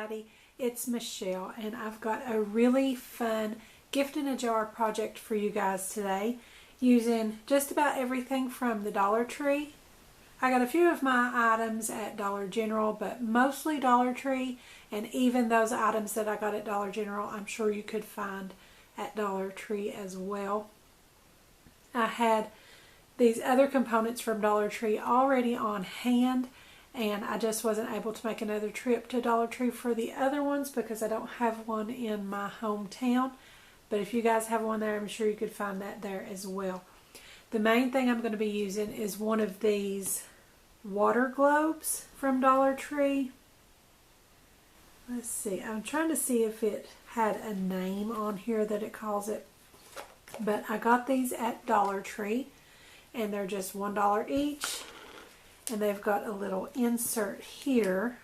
everybody, it's Michelle, and I've got a really fun gift in a jar project for you guys today using just about everything from the Dollar Tree. I got a few of my items at Dollar General, but mostly Dollar Tree, and even those items that I got at Dollar General I'm sure you could find at Dollar Tree as well. I had these other components from Dollar Tree already on hand, and I just wasn't able to make another trip to Dollar Tree for the other ones because I don't have one in my hometown. But if you guys have one there, I'm sure you could find that there as well. The main thing I'm going to be using is one of these water globes from Dollar Tree. Let's see, I'm trying to see if it had a name on here that it calls it. But I got these at Dollar Tree, and they're just $1 each. And they've got a little insert here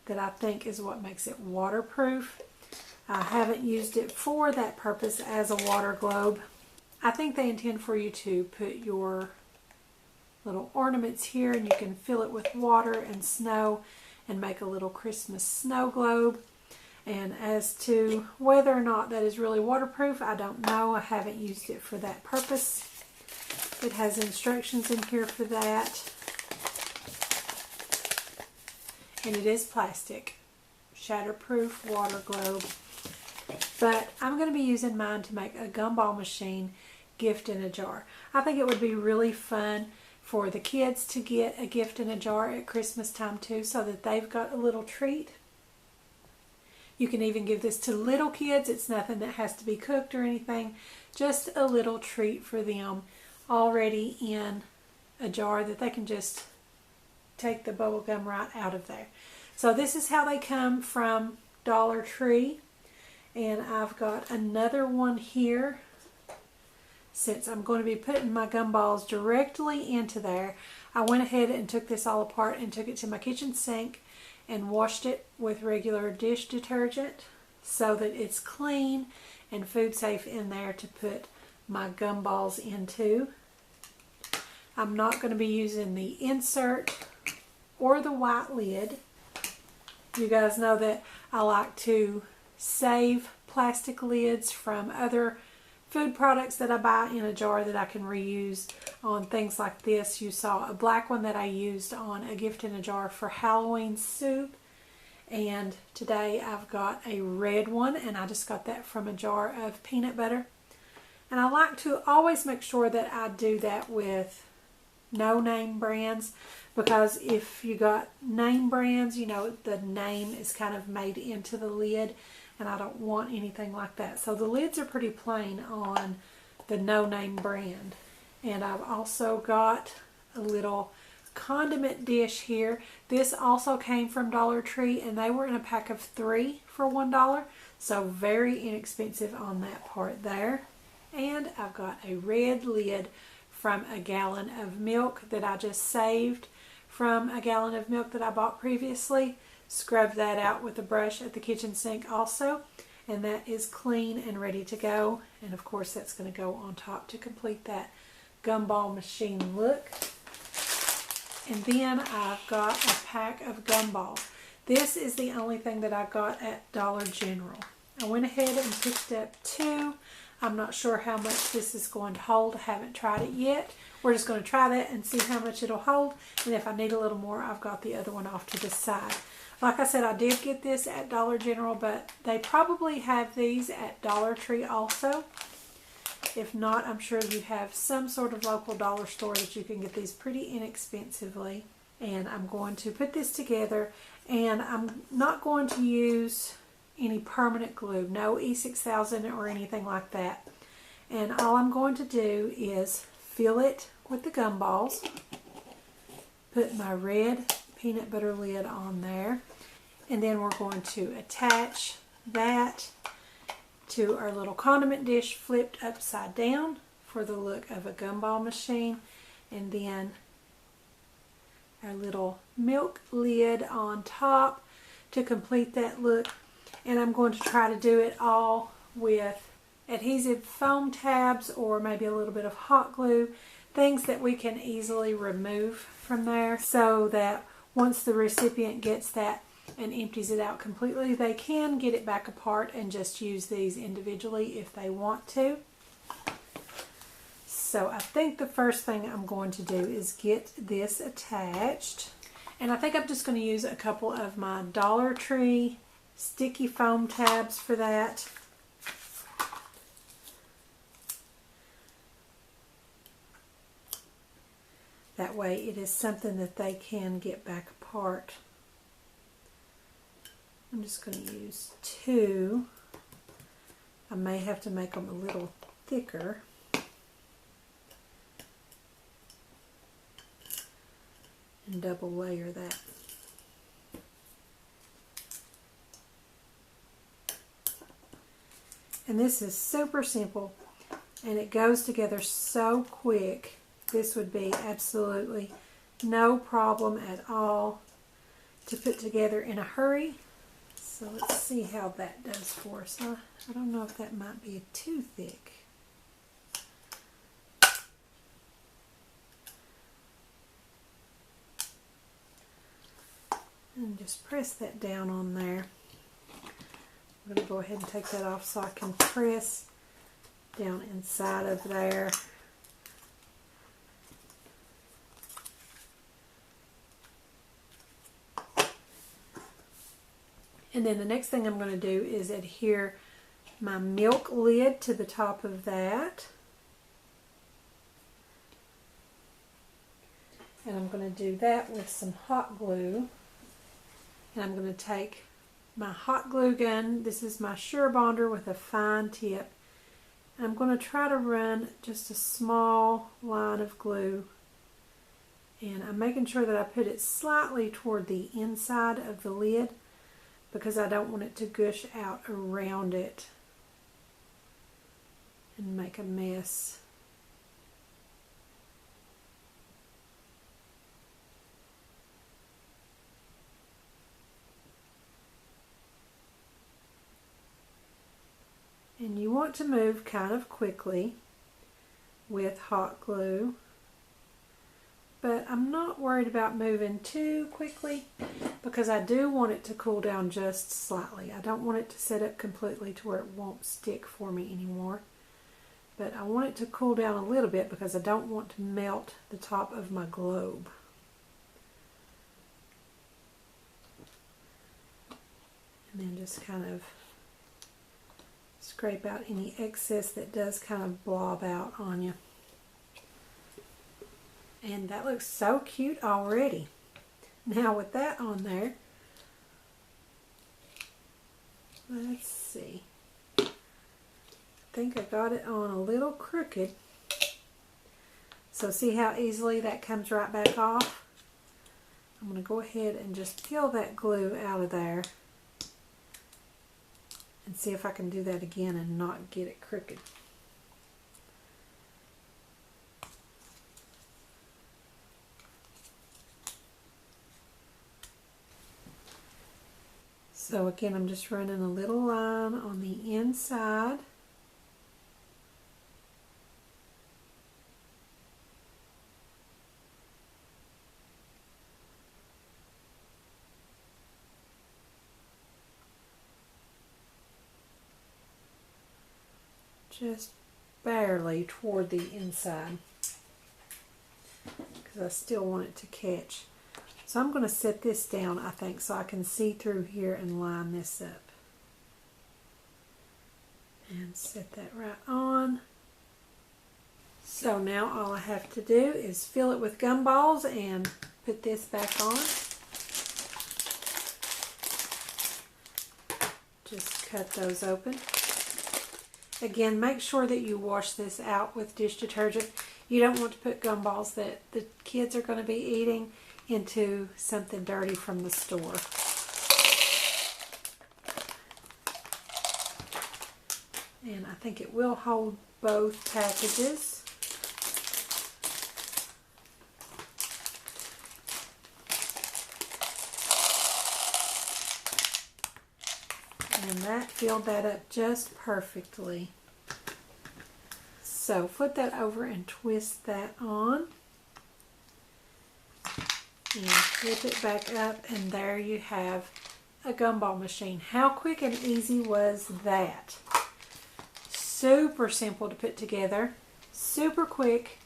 that I think is what makes it waterproof. I haven't used it for that purpose as a water globe. I think they intend for you to put your little ornaments here, and you can fill it with water and snow and make a little Christmas snow globe. And as to whether or not that is really waterproof, I don't know. I haven't used it for that purpose. It has instructions in here for that. And it is plastic. Shatterproof water globe. But I'm going to be using mine to make a gumball machine gift in a jar. I think it would be really fun for the kids to get a gift in a jar at Christmas time too, so that they've got a little treat. You can even give this to little kids. It's nothing that has to be cooked or anything. Just a little treat for them already in a jar that they can just take the bubble gum right out of there. So this is how they come from Dollar Tree. And I've got another one here. Since I'm going to be putting my gumballs directly into there, I went ahead and took this all apart and took it to my kitchen sink and washed it with regular dish detergent so that it's clean and food safe in there to put my gumballs into. I'm not going to be using the insert or the white lid. You guys know that I like to save plastic lids from other food products that I buy in a jar that I can reuse on things like this. You saw a black one that I used on a gift in a jar for Halloween soup. And today I've got a red one, and I just got that from a jar of peanut butter. And I like to always make sure that I do that with no-name brands, because if you got name brands, you know, the name is kind of made into the lid, and I don't want anything like that. So the lids are pretty plain on the no-name brand. And I've also got a little condiment dish here. This also came from Dollar Tree, and they were in a pack of 3 for $1, so very inexpensive on that part there. And I've got a red lid from a gallon of milk that I just saved from a gallon of milk that I bought previously. Scrubbed that out with a brush at the kitchen sink also, and that is clean and ready to go. And of course that's going to go on top to complete that gumball machine look. And then I've got a pack of gumballs. This is the only thing that I got at Dollar General. I went ahead and picked up 2. I'm not sure how much this is going to hold. I haven't tried it yet. We're just going to try that and see how much it'll hold. And if I need a little more, I've got the other one off to the side. Like I said, I did get this at Dollar General, but they probably have these at Dollar Tree also. If not, I'm sure you have some sort of local dollar store that you can get these pretty inexpensively. And I'm going to put this together, and I'm not going to use any permanent glue, no E6000 or anything like that. And all I'm going to do is fill it with the gumballs, put my red peanut butter lid on there, and then we're going to attach that to our little condiment dish flipped upside down for the look of a gumball machine, and then our little milk lid on top to complete that look. And I'm going to try to do it all with adhesive foam tabs or maybe a little bit of hot glue, things that we can easily remove from there, so that once the recipient gets that and empties it out completely. They can get it back apart and just use these individually if they want to. So I think the first thing I'm going to do is get this attached. And I think I'm just going to use a couple of my Dollar Tree sticky foam tabs for that. That way it is something that they can get back apart. I'm just going to use 2. I may have to make them a little thicker. And double layer that. And this is super simple and it goes together so quick. This would be absolutely no problem at all to put together in a hurry. So let's see how that does for us. I don't know if that might be too thick. And just press that down on there. I'm going to go ahead and take that off so I can press down inside of there. And then the next thing I'm going to do is adhere my milk lid to the top of that. And I'm going to do that with some hot glue. And I'm going to take my hot glue gun. This is my SureBonder with a fine tip. And I'm going to try to run just a small line of glue. And I'm making sure that I put it slightly toward the inside of the lid because I don't want it to gush out around it and make a mess. And you want to move kind of quickly with hot glue, but I'm not worried about moving too quickly because I do want it to cool down just slightly. I don't want it to set up completely to where it won't stick for me anymore, but I want it to cool down a little bit because I don't want to melt the top of my globe. And then just kind of scrape out any excess that does kind of blob out on you. And that looks so cute already. Now with that on there, let's see. I think I got it on a little crooked. So see how easily that comes right back off? I'm going to go ahead and just peel that glue out of there. And see if I can do that again and not get it crooked. So again, I'm just running a little line on the inside. Just barely toward the inside because I still want it to catch. So I'm going to set this down, I think, so I can see through here and line this up. And set that right on. So now all I have to do is fill it with gumballs and put this back on. Just cut those open. Again, make sure that you wash this out with dish detergent. You don't want to put gumballs that the kids are going to be eating into something dirty from the store. And I think it will hold both packages. And that filled that up just perfectly. So flip that over and twist that on. And flip it back up, and there you have a gumball machine. How quick and easy was that? Super simple to put together, super quick,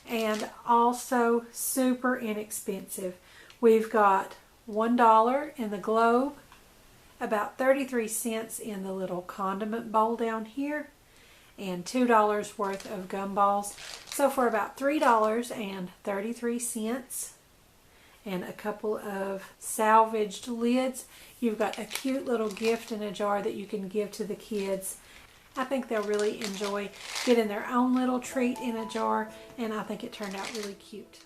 and also super inexpensive. We've got $1 in the globe, about 33 cents in the little condiment bowl down here, and $2 worth of gumballs. So for about $3.33 and a couple of salvaged lids, you've got a cute little gift in a jar that you can give to the kids. I think they'll really enjoy getting their own little treat in a jar, and I think it turned out really cute.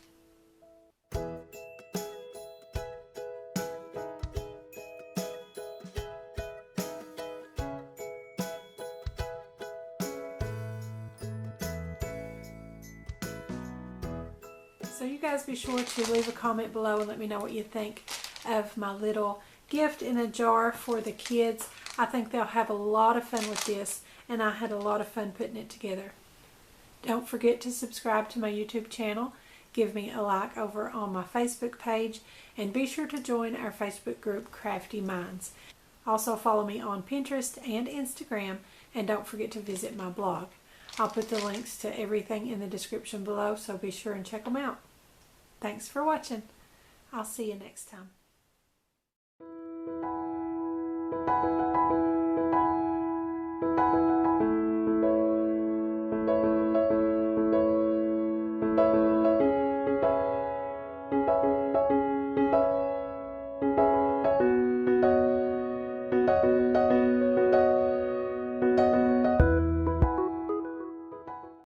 So you guys be sure to leave a comment below and let me know what you think of my little gift in a jar for the kids. I think they'll have a lot of fun with this, and I had a lot of fun putting it together. Don't forget to subscribe to my YouTube channel, give me a like over on my Facebook page, and be sure to join our Facebook group Crafty Minds. Also follow me on Pinterest and Instagram, and don't forget to visit my blog. I'll put the links to everything in the description below, so be sure and check them out. Thanks for watching. I'll see you next time.